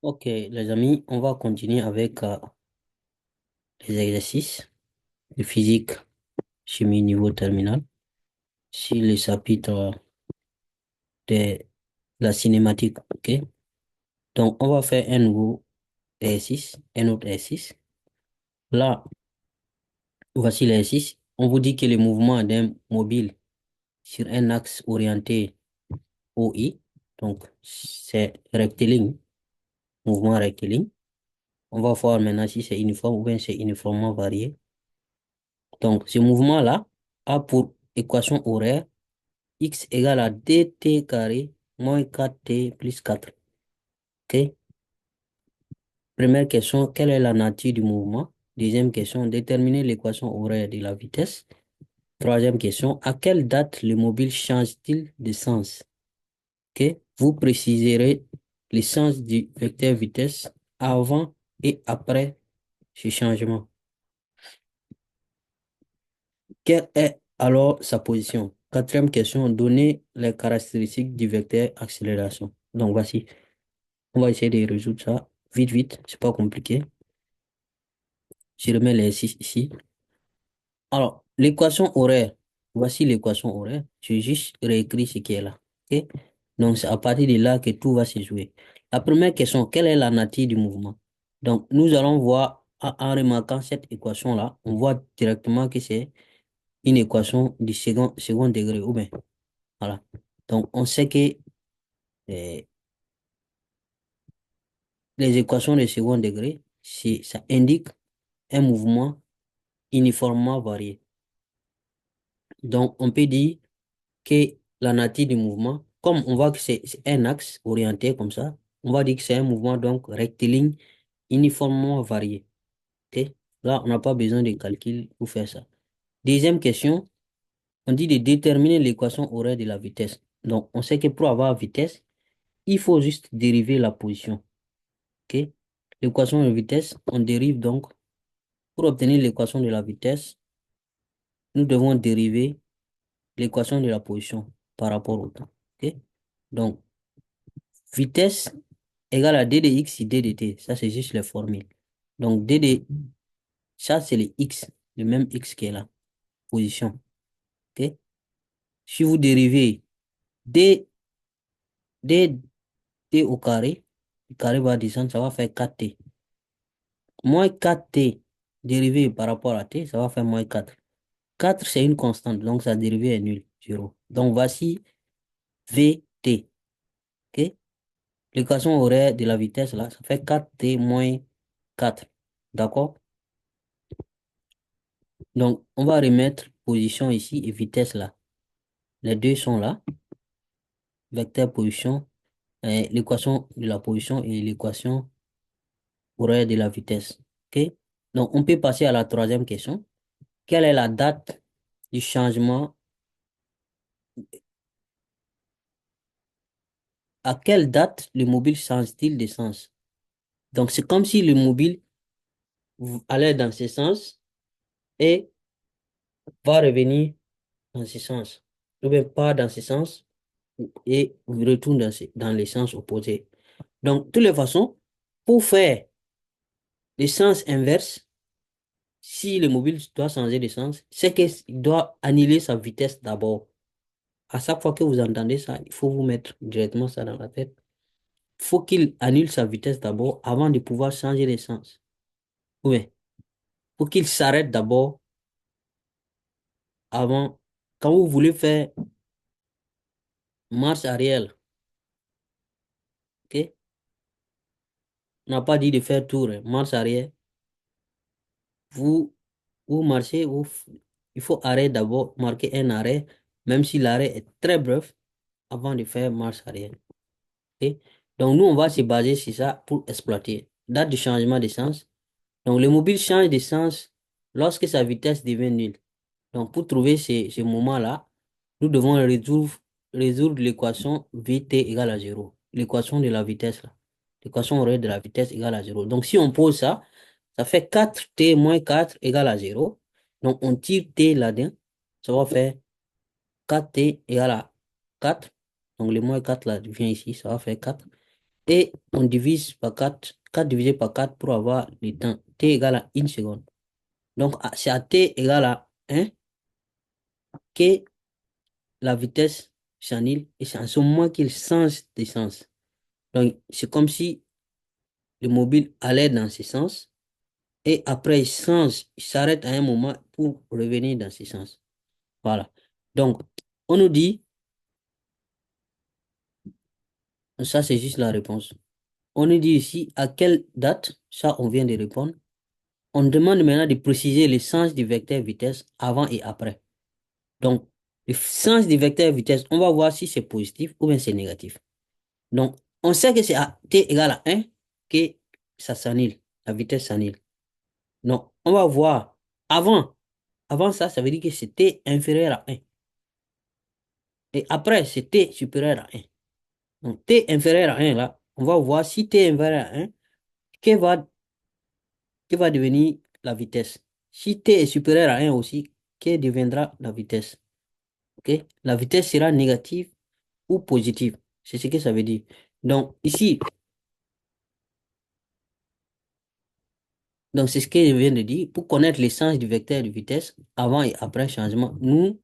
Ok, les amis, on va continuer avec les exercices de physique, chimie niveau terminal, sur le chapitre de la cinématique. Ok, donc on va faire un nouveau exercice, un autre exercice. Là, voici l'exercice. On vous dit que le mouvement d'un mobile sur un axe orienté OI, donc c'est rectiligne, mouvement rectiligne. On va voir maintenant si c'est uniforme ou bien c'est uniformément varié. Donc, ce mouvement-là a pour équation horaire x égale à dt carré moins 4t plus 4. OK? Première question, quelle est la nature du mouvement? Deuxième question, déterminer l'équation horaire de la vitesse. Troisième question, à quelle date le mobile change-t-il de sens? OK? Vous préciserez le sens du vecteur vitesse avant et après ce changement. Quelle est alors sa position? Quatrième question, donner les caractéristiques du vecteur accélération. Donc voici, on va essayer de résoudre ça vite, vite, c'est pas compliqué. Je remets les 6 ici. Alors, l'équation horaire, voici l'équation horaire. Je juste réécrit ce qui est là. OK? Donc, c'est à partir de là que tout va se jouer. La première question, quelle est la nature du mouvement? Donc, nous allons voir, en remarquant cette équation-là, on voit directement que c'est une équation du second degré, ou bien, voilà. Donc, on sait que euh, les équations de second degré, ça indique un mouvement uniformément varié. Donc, on peut dire que la nature du mouvement, comme on voit que c'est un axe orienté comme ça, on va dire que c'est un mouvement donc rectiligne uniformément varié. Ok? Là, on n'a pas besoin de calcul pour faire ça. Deuxième question, on dit de déterminer l'équation horaire de la vitesse. Donc, on sait que pour avoir vitesse, il faut juste dériver la position. Ok? L'équation de vitesse, on dérive donc, pour obtenir l'équation de la vitesse, nous devons dériver l'équation de la position par rapport au temps. Ok? Donc, vitesse égale à d de x sur d de t. Ça, c'est juste les formules. Donc, ça, c'est le x, le même x qui est là, position. OK? Si vous dérivez d, d, t au carré, le carré va descendre, ça va faire 4t. Moins 4t dérivé par rapport à t, ça va faire moins 4. 4, c'est une constante, donc sa dérivée est nulle, 0. Donc, voici vt. OK? L'équation horaire de la vitesse, là, ça fait 4t moins 4. D'accord? Donc, on va remettre position ici et vitesse là. Les deux sont là. Vecteur position, l'équation de la position et l'équation horaire de la vitesse. OK? Donc, on peut passer à la troisième question. Quelle est la date du changement? À quelle date le mobile change-t-il de sens? Donc, c'est comme si le mobile allait dans ce sens et va revenir dans ce sens. Ou bien pas dans ce sens et retourne dans le sens opposé. Donc, de toutes les façons, pour faire le sens inverse, si le mobile doit changer de sens, c'est qu'il doit annuler sa vitesse d'abord. À chaque fois que vous entendez ça, il faut vous mettre directement ça dans la tête. Il faut qu'il annule sa vitesse d'abord avant de pouvoir changer de sens. Oui, il faut qu'il s'arrête d'abord avant. Quand vous voulez faire marche arrière, ok? On n'a pas dit de faire tour, hein, marche arrière. Vous, vous marchez, il faut arrêter d'abord, marquer un arrêt, même si l'arrêt est très bref, avant de faire marche arrière. Ok. Donc, nous, on va se baser sur ça pour exploiter. Date de changement de sens. Donc, le mobile change de sens lorsque sa vitesse devient nulle. Donc, pour trouver ce moment-là, nous devons résoudre l'équation Vt égale à 0. L'équation de la vitesse, là. L'équation horaire de la vitesse égale à 0. Donc, si on pose ça, ça fait 4t moins 4 égale à 0. Donc, on tire t là-dedans. Ça va faire 4t égale à 4. Donc, le moins 4 là vient ici, ça va faire 4. et on divise par 4, 4 divisé par 4 pour avoir le temps. T égale à 1 seconde. Donc, c'est à T égale à 1 que la vitesse s'annule et c'est en ce moment qu'il change de sens. Donc, c'est comme si le mobile allait dans ce sens et après il change, il s'arrête à un moment pour revenir dans ce sens. Voilà. Donc, on nous dit, ça c'est juste la réponse. On nous dit ici à quelle date, ça on vient de répondre. On demande maintenant de préciser le sens du vecteur vitesse avant et après. Donc, le sens du vecteur vitesse, on va voir si c'est positif ou bien c'est négatif. Donc, on sait que c'est à t égale à 1 que ça s'annule, la vitesse s'annule. Donc, on va voir avant. Avant ça, ça veut dire que c'est t inférieur à 1. Et après, c'est t supérieur à 1. Donc, t inférieur à 1, là, on va voir si t inférieur à 1, que va, que va devenir la vitesse. Si t est supérieur à 1 aussi, que deviendra la vitesse? OK? La vitesse sera négative ou positive. C'est ce que ça veut dire. Donc, ici, donc c'est ce que je viens de dire. Pour connaître l'essence du vecteur de vitesse avant et après changement, nous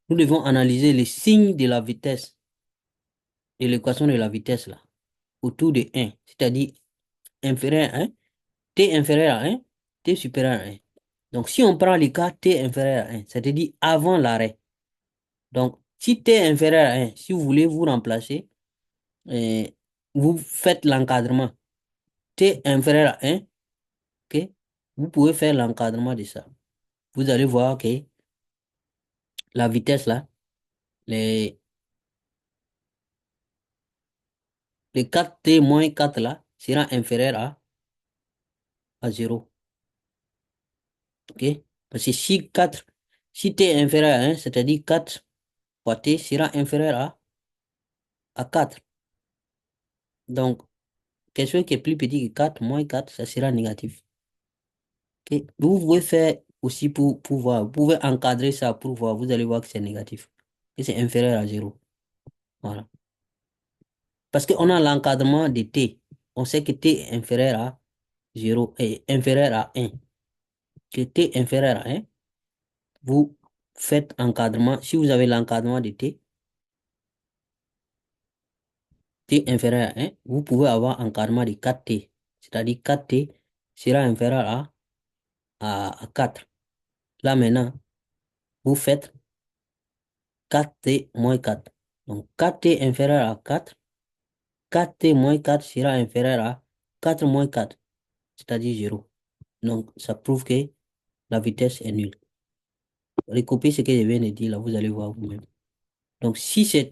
devons analyser les signes de la vitesse et l'équation de la vitesse là, autour de 1, c'est-à-dire inférieur à 1, t inférieur à 1, t supérieur à 1. Donc, si on prend le cas t inférieur à 1, c'est-à-dire avant l'arrêt. Donc, si t inférieur à 1, si vous voulez vous remplacer, euh, vous faites l'encadrement. T inférieur à 1, ok, vous pouvez faire l'encadrement de ça. Vous allez voir que la vitesse là, les, les 4t moins 4 là, sera inférieur à 0. Ok? Parce que si t est inférieur à 1, c'est-à-dire 4 fois t sera inférieur à 4. Donc, quelque chose qui est plus petit que 4 moins 4, ça sera négatif. Ok? Vous pouvez faire aussi pour voir. Vous pouvez encadrer ça pour voir. Vous allez voir que c'est négatif. Et c'est inférieur à 0. Voilà. Parce qu'on a l'encadrement de t. On sait que t est inférieur à 0 et inférieur à 1. Que t est inférieur à 1, vous faites encadrement. Si vous avez l'encadrement de t, t inférieur à 1, vous pouvez avoir encadrement de 4t. C'est-à-dire 4t sera inférieur à 4. Là maintenant, vous faites 4t moins 4. Donc 4t inférieur à 4, 4t moins 4 sera inférieur à 4 moins 4, c'est-à-dire 0. Donc ça prouve que la vitesse est nulle. Recopiez ce que je viens de dire là, vous allez voir vous-même. Donc si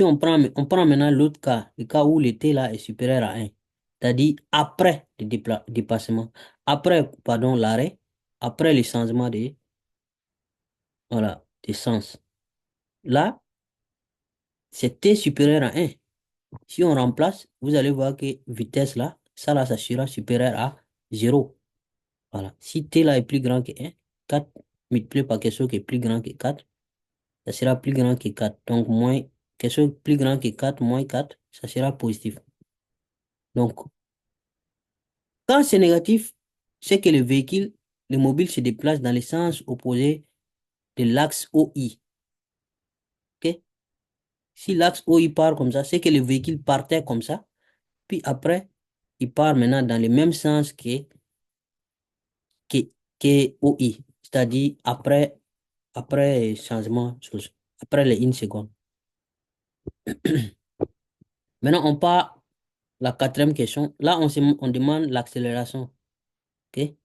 on prend maintenant l'autre cas, le cas où le t là est supérieur à 1, c'est-à-dire après le déplacement, après, pardon, l'arrêt, après le changement voilà, de sens. Là, c'est t supérieur à 1. Si on remplace, vous allez voir que vitesse là, ça là, ça sera supérieur à 0. Voilà. Si t là est plus grand que 1, 4 multiplié par quelque chose qui est plus grand que 4, ça sera plus grand que 4. Donc, moins, quelque chose plus grand que 4 moins 4, ça sera positif. Donc, quand c'est négatif, c'est que le mobile se déplace dans le sens opposé de l'axe OI. OK? Si l'axe OI part comme ça, c'est que le véhicule partait comme ça. Puis après, il part maintenant dans le même sens que, que OI. C'est-à-dire après changement, après les 1 seconde. Maintenant, on part la quatrième question. Là, on demande l'accélération. OK?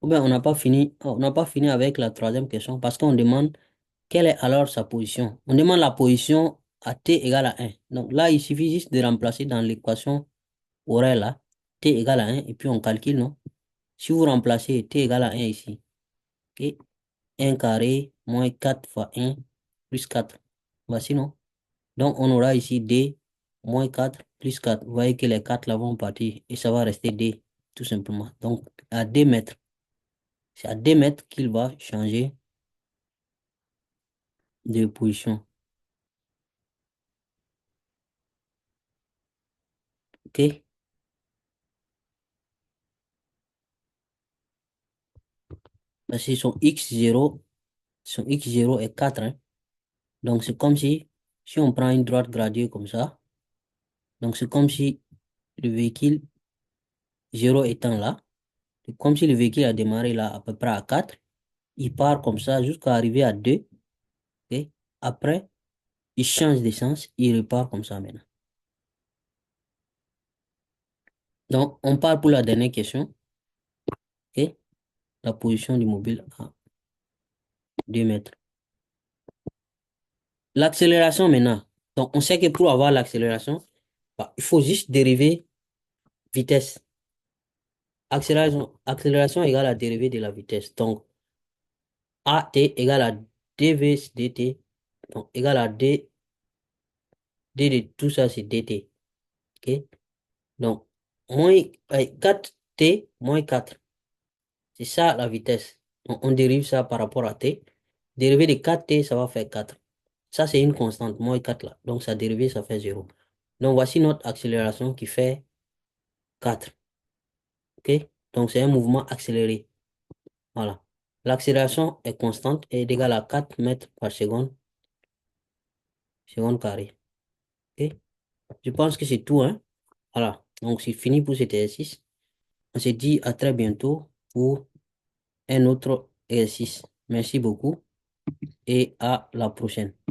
Ou bien on n'a pas fini avec la troisième question parce qu'on demande quelle est alors sa position. On demande la position à t égale à 1. Donc là, il suffit juste de remplacer dans l'équation horaire là, t égale à 1 et puis on calcule, non? Si vous remplacez t égale à 1 ici, ok, 1 carré moins 4 fois 1 plus 4. Voici, non? Donc on aura ici d moins 4 plus 4. Vous voyez que les 4 là vont partir et ça va rester d, tout simplement. Donc à d mètres. C'est à d mètres qu'il va changer de position. OK? Parce que son x0 est 4, hein. Donc, c'est comme si on prend une droite gradée comme ça, donc c'est comme si le véhicule 0 étant là, c'est comme si le véhicule a démarré là à peu près à 4, il part comme ça jusqu'à arriver à 2, ok? Après, il change d'essence, il repart comme ça maintenant. Donc, on part pour la dernière question, ok? La position du mobile à 2 mètres. L'accélération maintenant. Donc, on sait que pour avoir l'accélération, bah, il faut juste dériver vitesse. Accélération égale à dérivée de la vitesse. Donc, AT égale à dv dt. Donc, égale à d de tout ça, c'est dt. OK? Donc, 4t moins 4. C'est ça la vitesse. On dérive ça par rapport à t. Dérivé de 4t, ça va faire 4. Ça, c'est une constante, moins 4 là. Donc, sa dérivée, ça fait 0. Donc, voici notre accélération qui fait 4. OK? Donc, c'est un mouvement accéléré. Voilà. L'accélération est constante et est égale à 4 mètres par seconde, seconde carrée. OK? Je pense que c'est tout, hein? Voilà. Donc, c'est fini pour cet exercice. On se dit à très bientôt pour un autre exercice. Merci beaucoup et à la prochaine.